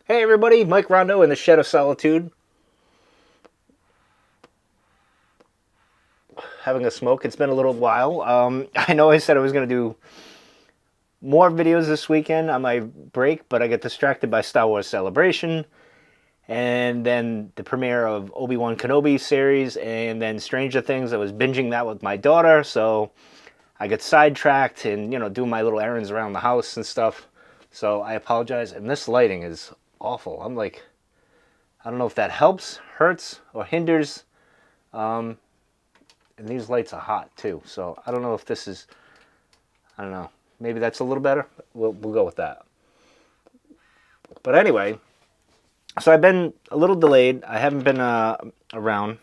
Hey everybody, Mike Rondo in the Shed of Solitude. Having a smoke. It's been a little while. I know I said I was going to do more videos this weekend on my break, but I got distracted by Star Wars Celebration, and then the premiere of Obi-Wan Kenobi series, and then Stranger Things. I was binging that with my daughter, so I got sidetracked and, doing my little errands around the house and stuff. So I apologize, and this lighting is awful. I'm like, I don't know if that helps, hurts, or hinders. And these lights are hot too, so I don't know if this is, I don't know, maybe that's a little better. We'll go with that. But anyway, so I've been a little delayed. I haven't been around,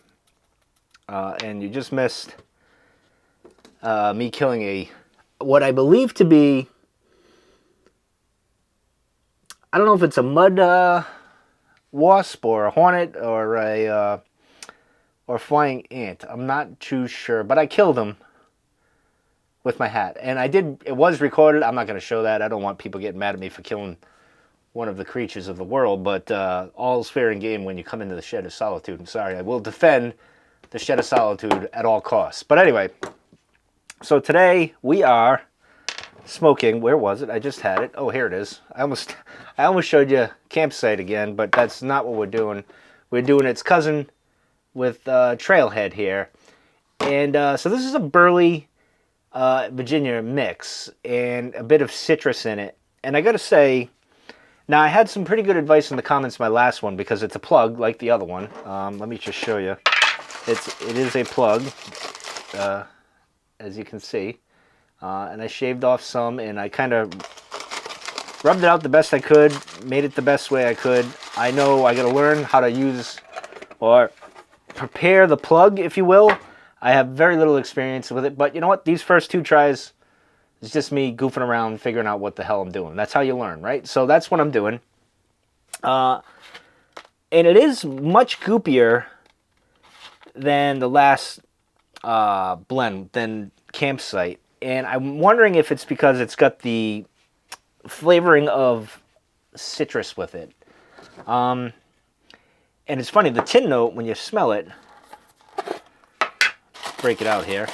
and you just missed me killing what I believe to be, I don't know if it's a mud wasp or a hornet or flying ant. I'm not too sure, but I killed him with my hat. And it was recorded. I'm not going to show that. I don't want people getting mad at me for killing one of the creatures of the world, but all's fair in game when you come into the Shed of Solitude. I'm sorry, I will defend the Shed of Solitude at all costs. But anyway, so today we are smoking. Where was it? I just had it. Oh, here it is. I almost showed you campsite again, but that's not what we're doing. We're doing its cousin with Trailhead here. And so this is a burley Virginia mix and a bit of citrus in it. And I got to say, now I had some pretty good advice in the comments my last one because it's a plug like the other one. Let me just show you. It is a plug, as you can see. And I shaved off some and I kind of rubbed it out the best I could, made it the best way I could. I know I got to learn how to use or prepare the plug, if you will. I have very little experience with it, but you know what? These first two tries is just me goofing around, figuring out what the hell I'm doing. That's how you learn, right? So that's what I'm doing. And it is much goopier than the last blend, than Campsite. And I'm wondering if it's because it's got the flavoring of citrus with it. And it's funny, the tin note, when you smell it, break it out here.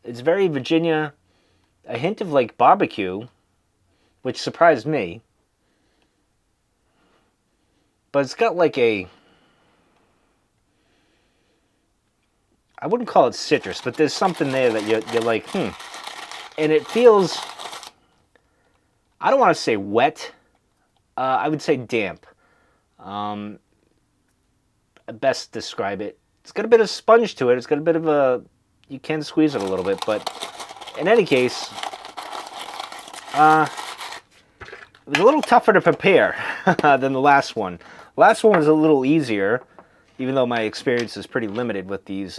It's very Virginia, a hint of like barbecue, which surprised me. But it's got like I wouldn't call it citrus, but there's something there that you're like, And it feels, I don't want to say wet, I would say damp. Best describe it. It's got a bit of sponge to it. It's got a bit of you can squeeze it a little bit, but in any case, it was a little tougher to prepare than the last one. The last one was a little easier, even though my experience is pretty limited with these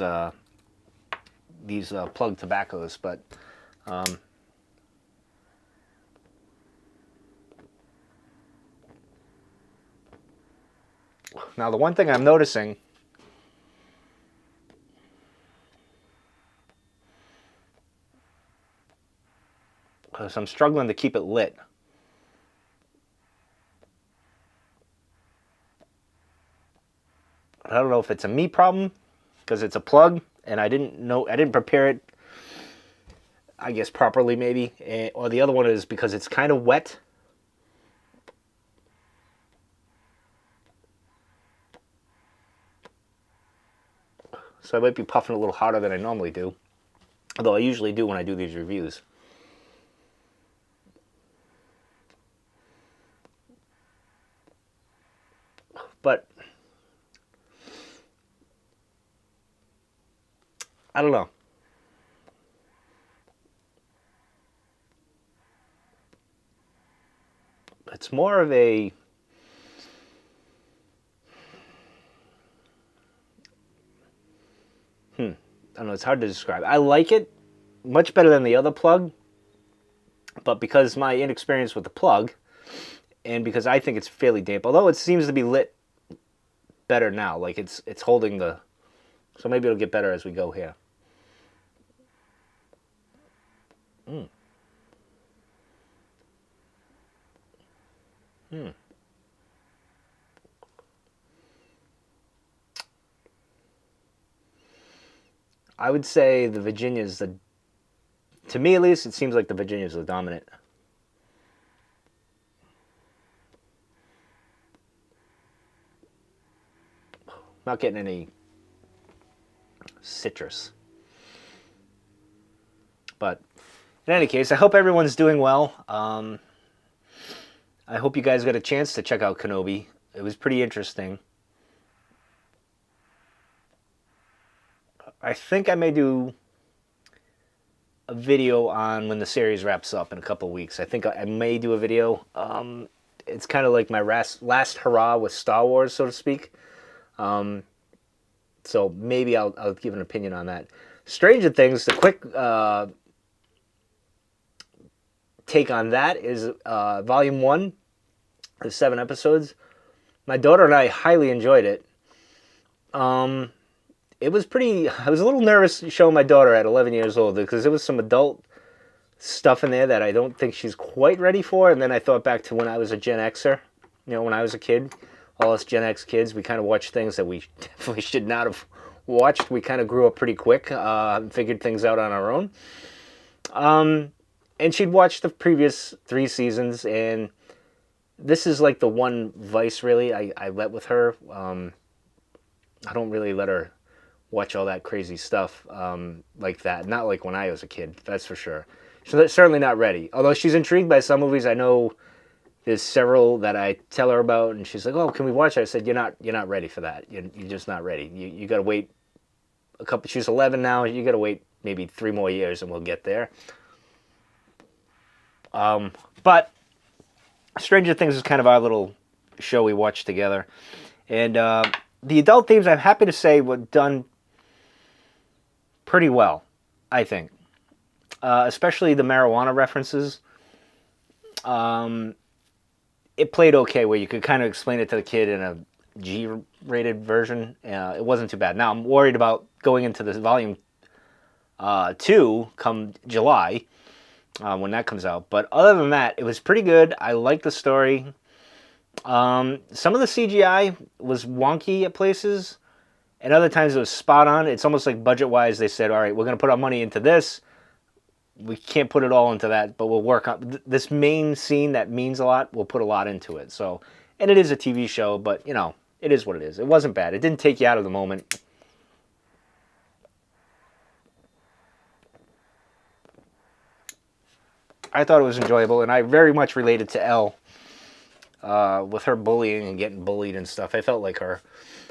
plug tobaccos, but now the one thing I'm noticing, because I'm struggling to keep it lit. I don't know if it's a me problem, because it's a plug, and I didn't prepare it, I guess, properly maybe, or the other one is because it's kind of wet. So I might be puffing a little harder than I normally do, although I usually do when I do these reviews. But I don't know. It's more of a, I don't know, it's hard to describe. I like it much better than the other plug, but because my inexperience with the plug, and because I think it's fairly damp, although it seems to be lit better now, like it's holding the, so maybe it'll get better as we go here. I would say the Virginia's the, to me at least, it seems like the Virginia's the dominant. Not getting any citrus. But in any case, I hope everyone's doing well. I hope you guys got a chance to check out Kenobi. It was pretty interesting. I think I may do a video on when the series wraps up in a couple weeks. I think I may do a video. It's kind of like my last hurrah with Star Wars, so to speak. So maybe I'll give an opinion on that. Stranger Things, the quick take on that is Volume 1, the 7 episodes. My daughter and I highly enjoyed it. It was pretty... I was a little nervous showing my daughter at 11 years old because there was some adult stuff in there that I don't think she's quite ready for. And then I thought back to when I was a Gen Xer. You know, when I was a kid. All us Gen X kids, we kind of watched things that we definitely should not have watched. We kind of grew up pretty quick, figured things out on our own. And she'd watched the previous 3 seasons, and this is like the one vice, really, I let with her. I don't really let her watch all that crazy stuff like that. Not like when I was a kid, that's for sure. She's certainly not ready. Although she's intrigued by some movies. I know there's several that I tell her about, and she's like, "Oh, can we watch it?" I said, "You're not ready for that. You're just not ready. You got to wait a couple." She's 11 now. You got to wait maybe 3 more years, and we'll get there. But Stranger Things is kind of our little show we watched together, and the adult themes, I'm happy to say, were done pretty well. I think, especially the marijuana references. It played okay where you could kind of explain it to the kid in a G-rated version. It wasn't too bad. Now, I'm worried about going into this Volume 2 come July when that comes out. But other than that, it was pretty good. I liked the story. Some of the CGI was wonky at places, and other times it was spot on. It's almost like budget-wise they said, all right, we're going to put our money into this. We can't put it all into that, but we'll work on this main scene that means a lot. We'll put a lot into it. So, and it is a TV show, but you know, it is what it is. It wasn't bad. It didn't take you out of the moment. I thought it was enjoyable, and I very much related to Elle with her bullying and getting bullied and stuff. I felt like her.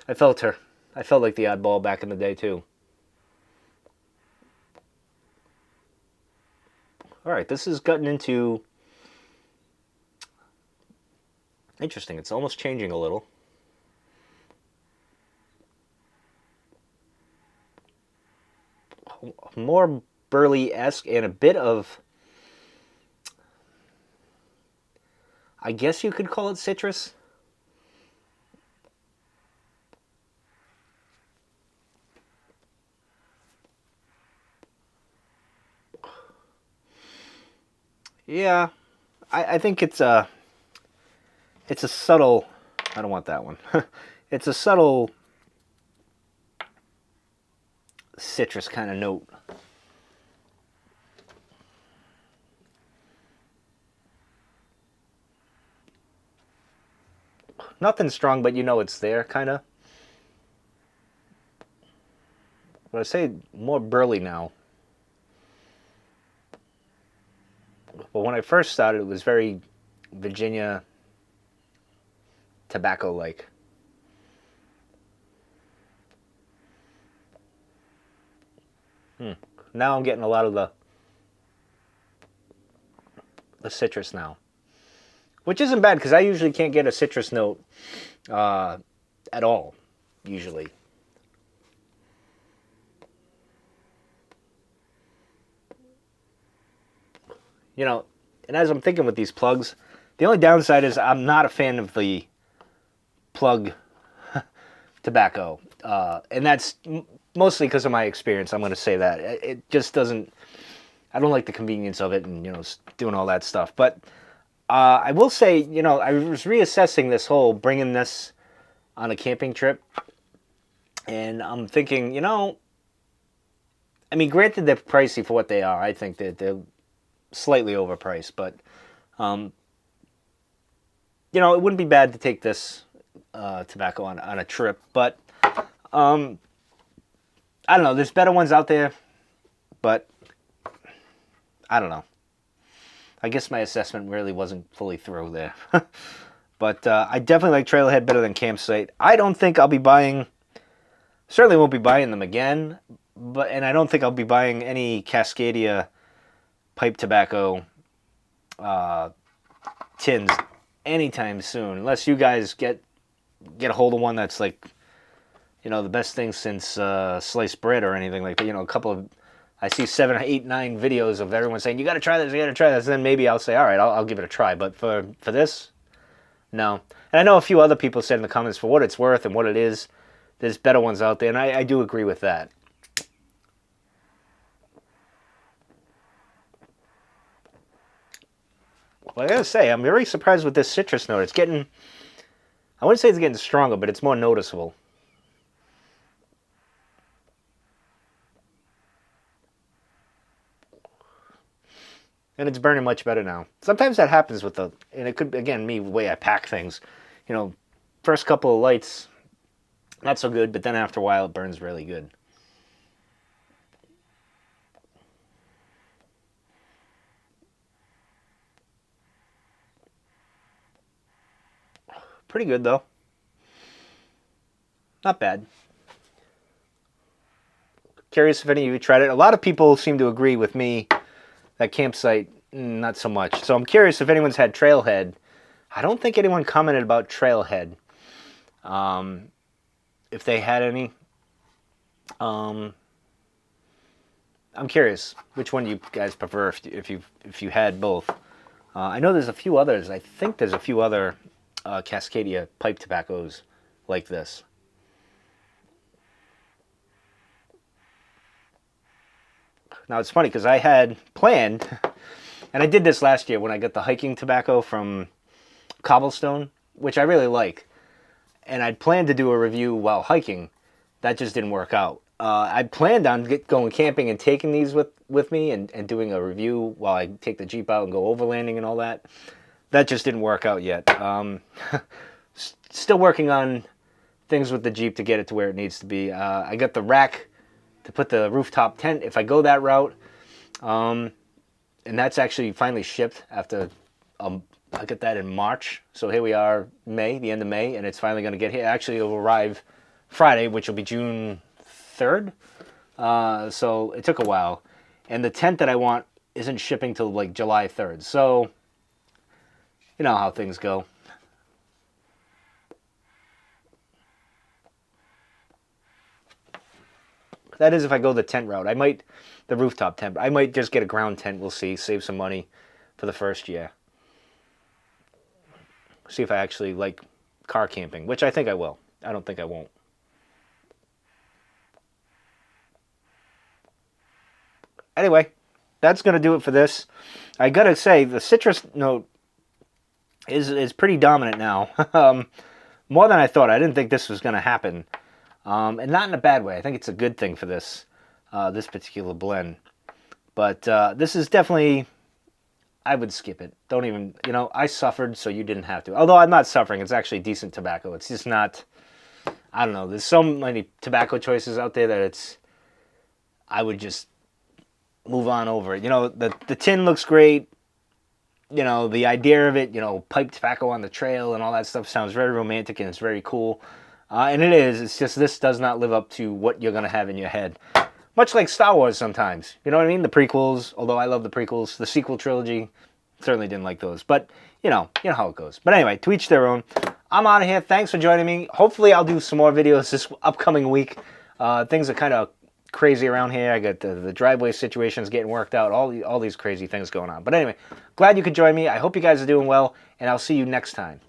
I felt her. I felt like the oddball back in the day too. All right, this has gotten into... Interesting, it's almost changing a little. More burly-esque and a bit of... I guess you could call it citrus. Yeah, I think it's a subtle... I don't want that one. It's a subtle citrus kind of note. Nothing strong, but you know it's there, kind of. But I say more burly now. But when I first started, it was very Virginia tobacco-like. Now I'm getting a lot of the citrus now. Which isn't bad, because I usually can't get a citrus note at all, usually. You know, and as I'm thinking with these plugs, the only downside is I'm not a fan of the plug tobacco. And that's mostly because of my experience, I'm going to say that. It just doesn't... I don't like the convenience of it and, you know, doing all that stuff. But I will say, you know, I was reassessing this whole bringing this on a camping trip. And I'm thinking, you know, I mean, granted, they're pricey for what they are. I think that they're slightly overpriced, but you know, it wouldn't be bad to take this tobacco on a trip. But I don't know. There's better ones out there, but I don't know. I guess my assessment really wasn't fully through there. But I definitely like Trailhead better than Campsite. I don't think I'll be buying, certainly won't be buying them again, and I don't think I'll be buying any Cascadia pipe tobacco tins anytime soon, unless you guys get a hold of one that's like, you know, the best thing since sliced bread or anything like that. You know, a couple of, I see 7, 8, 9 videos of everyone saying, you got to try this, you got to try this. And then maybe I'll say, all right, I'll give it a try. But for this, no. And I know a few other people said in the comments, for what it's worth and what it is, there's better ones out there. And I do agree with that. Well, I gotta say, I'm very surprised with this citrus note. It's getting, I wouldn't say it's getting stronger, but it's more noticeable. And it's burning much better now. Sometimes that happens with the, and it could, again, me, the way I pack things. You know, first couple of lights, not so good, but then after a while, it burns really good. Pretty good, though. Not bad. Curious if any of you tried it. A lot of people seem to agree with me that Campsite, not so much. So I'm curious if anyone's had Trailhead. I don't think anyone commented about Trailhead. If they had any. I'm curious which one you guys prefer if you had both. I know there's a few others. I think there's a few other Cascadia pipe tobaccos like this. Now it's funny because I had planned, and I did this last year when I got the hiking tobacco from Cobblestone, which I really like. And I'd planned to do a review while hiking. That just didn't work out. I planned on going camping and taking these with me and doing a review while I take the Jeep out and go overlanding and all that. That just didn't work out yet. Still working on things with the Jeep to get it to where it needs to be. I got the rack to put the rooftop tent if I go that route. And that's actually finally shipped after, I got that in March. So here we are, May, the end of May, and it's finally going to get here. Actually, it will arrive Friday, which will be June 3rd. So it took a while. And the tent that I want isn't shipping till like July 3rd. So, you know how things go. That is if I go the tent route. I might, the rooftop tent. I might just get a ground tent. We'll see. Save some money for the first year. See if I actually like car camping, which I think I will. I don't think I won't. Anyway, that's going to do it for this. I got to say, the citrus note is pretty dominant now. More than I thought. I didn't think this was going to happen. And not in a bad way. I think it's a good thing for this this particular blend. But this is definitely, I would skip it. Don't even, you know, I suffered, so you didn't have to. Although I'm not suffering. It's actually decent tobacco. It's just not, I don't know. There's so many tobacco choices out there that it's, I would just move on over it. You know, the tin looks great. You know, the idea of it, you know, pipe tobacco on the trail and all that stuff sounds very romantic and it's very cool. And it is. It's just this does not live up to what you're going to have in your head. Much like Star Wars sometimes. You know what I mean? The prequels, although I love the prequels. The sequel trilogy, certainly didn't like those. But, you know how it goes. But anyway, to each their own. I'm out of here. Thanks for joining me. Hopefully I'll do some more videos this upcoming week. Things are kind of crazy around here. I got the driveway situations getting worked out. All these crazy things going on. But anyway, glad you could join me. I hope you guys are doing well. And I'll see you next time.